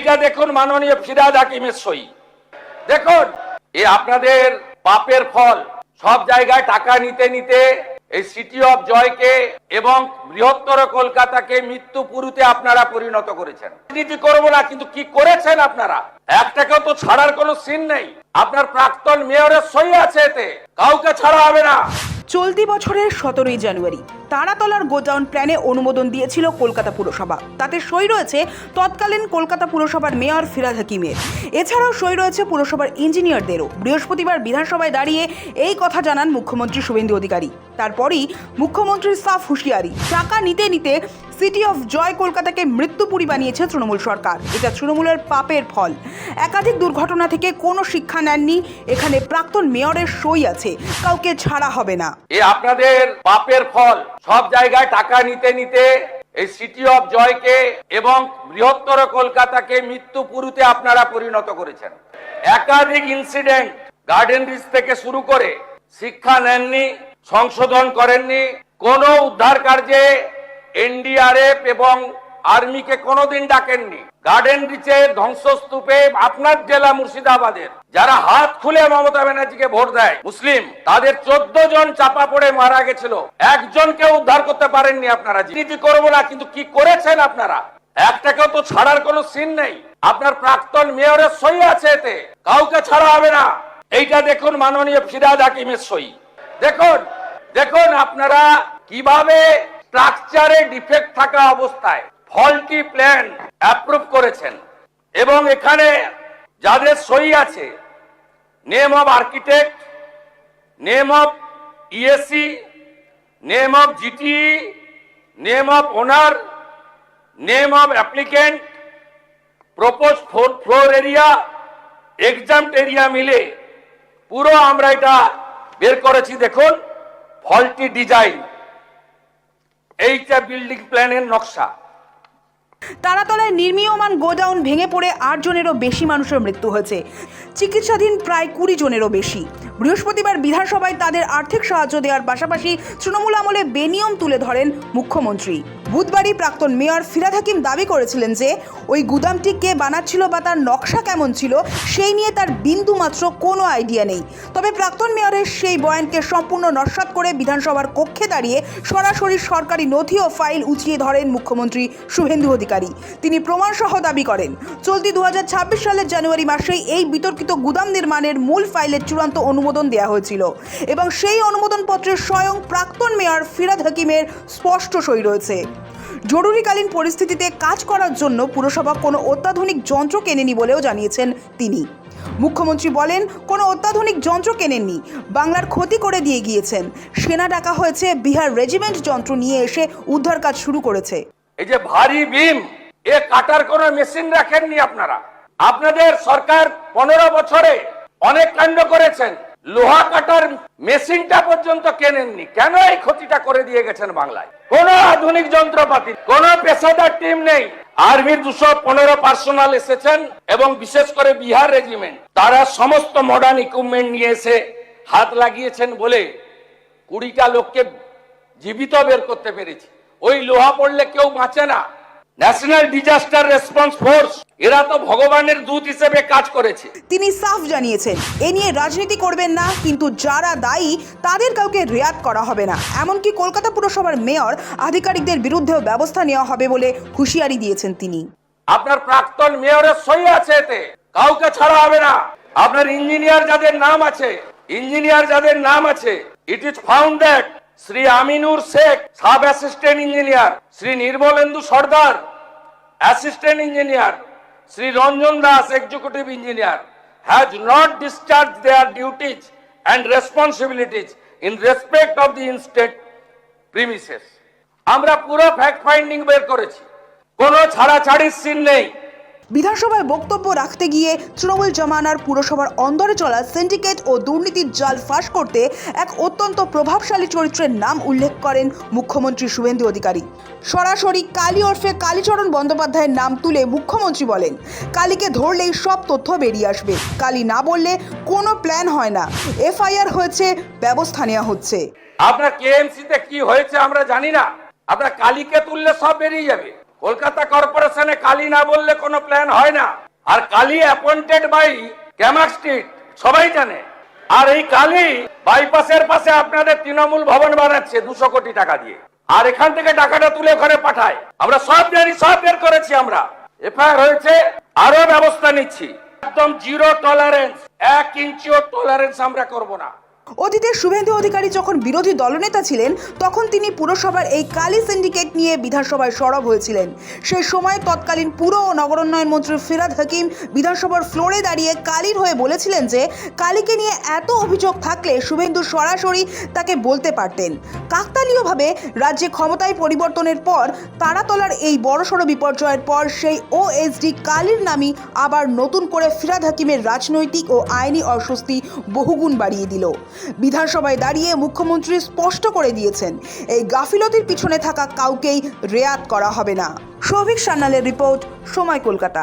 এইটা দেখুন মাননীয় ফিরহাদ হাকিমের সই। দেখুন আপনাদের পাপের ফল। সব জায়গায় টাকা নিতে নিতে এই সিটি অফ জয়কে এবং বৃহত্তর কলকাতাকে মৃত্যু পুরুতে আপনারা পরিণত করেছেন। রাজনীতি করবো না, কিন্তু কি করেছেন আপনারা? একটাকেও তো ছাড়ার কোনো সিন নেই। আপনার প্রাক্তন মেয়রের সই আছে, এতে কাউকে ছাড়া হবে না। চলতি বছরের 17ই জানুয়ারি তারাতলার গোডাউন প্ল্যানে অনুমোদন দিয়েছিল কলকাতা পুরসভা। তাতে সই রয়েছে তৎকালীন কলকাতা পুরসভার মেয়র ফিরহাদ হাকিমের। এছাড়াও সই রয়েছে পুরসভার ইঞ্জিনিয়ারদেরও। বৃহস্পতিবার বিধানসভায় দাঁড়িয়ে এই কথা জানান মুখ্যমন্ত্রী শুভেন্দু অধিকারী। তারপরই মুখ্যমন্ত্রীর সাফ হুঁশিয়ারি, টাকা নিতে নিতে সিটি অফ জয় কলকাতাকে মৃত্যুপুরী বানিয়েছে তৃণমূল সরকার। এটা তৃণমূলের পাপের ফল। একাধিক দুর্ঘটনা থেকে কোনো শিক্ষা নেননি। এখানে প্রাক্তন মেয়রের সই আছে, কাউকে ছাড়া হবে না। আপনাদের পাপের ফল। সব জায়গায় টাকা নিতে নিতে এই সিটি অফ জয়কে এবং বৃহত্তর কলকাতাকে মৃত্যু পুরুতে আপনারা পরিণত করেছেন। একাধিক ইনসিডেন্ট, গার্ডেন রিচ থেকে শুরু করে শিক্ষা নেননি, সংশোধন করেননি। কোন উদ্ধার কার্যে এনডিআরএফ এবং আর্মিকে কোনোদিন ডাকেননি। গার্ডেন রিচের ধ্বংসস্তূপে আপনার জেলা মুর্শিদাবাদের যারা হাত খুলে মমতা ব্যানার্জিকে ভোট দেয় মুসলিম, তাদের 14 জন চাপা পড়ে মারা গেছিল। একজনকে উদ্ধার করতে পারেননি আপনারা। রাজনীতি করবো না, কিন্তু কি করেছেন আপনারা? একটাকেও তো ছাড়ার কোনো সিন নেই। আপনার প্রাক্তন মেয়রের সই আছে, এতে কাউকে ছাড়া হবে না। এইটা দেখুন মাননীয় ফিরহাদ হাকিমের সই। দেখুন আপনারা কিভাবে স্ট্রাকচারে ডিফেক্ট থাকা অবস্থায় ফল্টি প্ল্যান অ্যাপ্রুভ করেছেন। এবং এখানে যাদের সই আছে, name of architect, name of EAC, name of GTE, name of owner, name of applicant, propose floor area, exempt area মিলে পুরো আমরা এটা বের করেছি। দেখুন ফল্টি ডিজাইন, এইটা বিল্ডিং প্ল্যানের নকশা। তারাতলায় নির্মীয়মান গোডাউন ভেঙে পড়ে 8 জনেরও বেশি মানুষের মৃত্যু হয়েছে, চিকিৎসাধীন প্রায় 20 জনেরও বেশি। বৃহস্পতিবার বিধানসভায় তাদের আর্থিক সাহায্য দেওয়ার পাশাপাশি তৃণমূল আমলে বেনিয়ম তুলে ধরেন মুখ্যমন্ত্রী। বুধবারই প্রাক্তন মেয়র ফিরহাদ হাকিম দাবি করেছিলেন যে ওই গুদামটি কে বানাচ্ছিল বা তার নকশা কেমন ছিল সেই নিয়ে তার বিন্দুমাত্র কোনো আইডিয়া নেই। তবে প্রাক্তন মেয়রের সেই বয়ানকে সম্পূর্ণ নস্যাৎ করে বিধানসভার কক্ষে দাঁড়িয়ে সরাসরি সরকারি নথি ও ফাইল উঁচিয়ে ধরেন মুখ্যমন্ত্রী শুভেন্দু অধিকারী। তিনি প্রমাণসহ দাবি করেন চলতি 2026 সালের জানুয়ারি মাসেই এই বিতর্কিত গুদাম নির্মাণের মূল ফাইলের চূড়ান্ত অনুমোদন দেওয়া হয়েছিল এবং সেই অনুমোদনপত্রে স্বয়ং প্রাক্তন মেয়র ফিরহাদ হাকিমের স্পষ্ট সই রয়েছে। জরুরিকালীন পরিস্থিতিতে কাজ করার জন্য পুরসভা কোনো অত্যাধুনিক যন্ত্র কেনেনি বলেও জানিয়েছেন তিনি। মুখ্যমন্ত্রী বলেন, কোনো অত্যাধুনিক যন্ত্র কেনেননি, বাংলার ক্ষতি করে দিয়ে গিয়েছেন। সেনা ডাকা হয়েছে, বিহার রেজিমেন্ট যন্ত্র নিয়ে এসে উদ্ধার কাজ শুরু করেছে। এই যে ভারী বিম, এ কাটার কোনো মেশিন রাখেননি আপনারা। আপনাদের সরকার 15 বছরে অনেক কাণ্ড করেছেন, লোহা কাটার মেশিনটা পর্যন্ত কেনেননি। কেন এই ক্ষতিটা করে দিয়ে গেছেন বাংলায়? কোন আধুনিক যন্ত্রপাতি, কোন পেশাদার টিম নেই। আর্মির 215 পার্সোনাল এসেছেন এবং বিশেষ করে বিহার রেজিমেন্ট, তারা সমস্ত মডার্ন ইকুইপমেন্ট নিয়ে এসে হাত লাগিয়েছেন বলে 20টা লোককে জীবিত বের করতে পেরেছি। ওই লোহা পড়লে কেউ বাঁচে না। ন্যাশনাল ডিজাস্টার রেসপন্স ফোর্স, এরা তো ভগবানের দূত হিসেবে কাজ করেছে। তিনি সাফ জানিয়েছেন এ নিয়ে রাজনীতি করবেন না, কিন্তু যারা দায়ী তাদের কাউকে রেয়াত করা হবে না। এমনকি কলকাতা পুরসভার মেয়র আধিকারিকদের বিরুদ্ধেও ব্যবস্থা নেওয়া হবে বলে হুঁশিয়ারি দিয়েছেন তিনি। আপনার প্রাক্তন মেয়রের সই আছে, এতে কাউকে ছাড়া হবে না। আপনার ইঞ্জিনিয়ার যাদের নাম আছে, it is found that Shri Aminur Sheikh, sub assistant engineer, Shri Nirmalendu Sardar, assistant engineer, Shri Ranjan Das, executive engineer, has not discharge their duties and responsibilities in respect of the estate premises. আমরা পুরো ফ্যাক্ট ফাইন্ডিং বের করেছি, কোনো ছাড়াছাড়ির সিন নেই। বিধানসভায় বক্তব্য রাখতে গিয়ে তৃণমূল জমানার পুরসভার অন্দরে চলা সিন্ডিকেট ও দুর্নীতির জাল ফাঁস করতে এক অত্যন্ত প্রভাবশালী চরিত্রের নাম উল্লেখ করেন মুখ্যমন্ত্রী শুভেন্দু অধিকারী। সরাসরি কালী ওরফে কালীচরণ বন্দ্যোপাধ্যায়ের নাম তুলে মুখ্যমন্ত্রী বলেন, কালীকে ধরলেই সব তথ্য বেরিয়ে আসবে, কালী না বললে কোনো প্ল্যান হয় না, এফআইআর হয়েছে, ব্যবস্থা নেওয়া হচ্ছে। আপনার কেএমসিতে কি হয়েছে আমরা জানি না, আপনার কালীকে তুললে সব বেরিয়ে যাবে। কলকাতা কর্পোরেশনে কালী না বললে কোনো প্ল্যান হয় না। আর Kali appointed by Camac Street, সবাই জানে। আর এই কালী বাইপাসের পাশে আপনাদের তৃণমূল ভবন বানাচ্ছে 200 কোটি টাকা দিয়ে, আর এখান থেকে টাকাটা তুলে ওখানে পাঠায়। আমরা সব জানি, সব বের করেছি, আমরা এফআইআর হয়েছে, আরো ব্যবস্থা নিচ্ছি। একদম জিরো টলারেন্স, 1 ইঞ্চিও টলারেন্স আমরা করব না। অতীতে শুভেন্দু অধিকারী যখন বিরোধী দলনেতা ছিলেন তখন তিনি পুরসভার এই কালী সিন্ডিকেট নিয়ে বিধানসভায় সরব হয়েছিলেন। সেই সময় তৎকালীন পুর ও নগরোন্নয়ন মন্ত্রী ফিরহাদ হাকিম বিধানসভার ফ্লোরে দাঁড়িয়ে কালীর হয়ে বলেছিলেন যে কালীকে নিয়ে এত অভিযোগ থাকলে শুভেন্দু সরাসরি তাকে বলতে পারতেন। কাকতালীয়ভাবে রাজ্যে ক্ষমতায় পরিবর্তনের পর তারাতলার এই বড়সড় বিপর্যয়ের পর সেই ওএসডি কালীর নামই আবার নতুন করে ফিরহাদ হাকিমের রাজনৈতিক ও আইনি অস্বস্তি বহুগুণ বাড়িয়ে দিল। বিধানসভায় দাঁড়িয়ে মুখ্যমন্ত্রী স্পষ্ট করে দিয়েছেন এই গাফিলতির পিছনে থাকা কাউকেই রেয়াত করা হবে না। সৌভিক সান্যালের রিপোর্ট, সময় কলকাতা।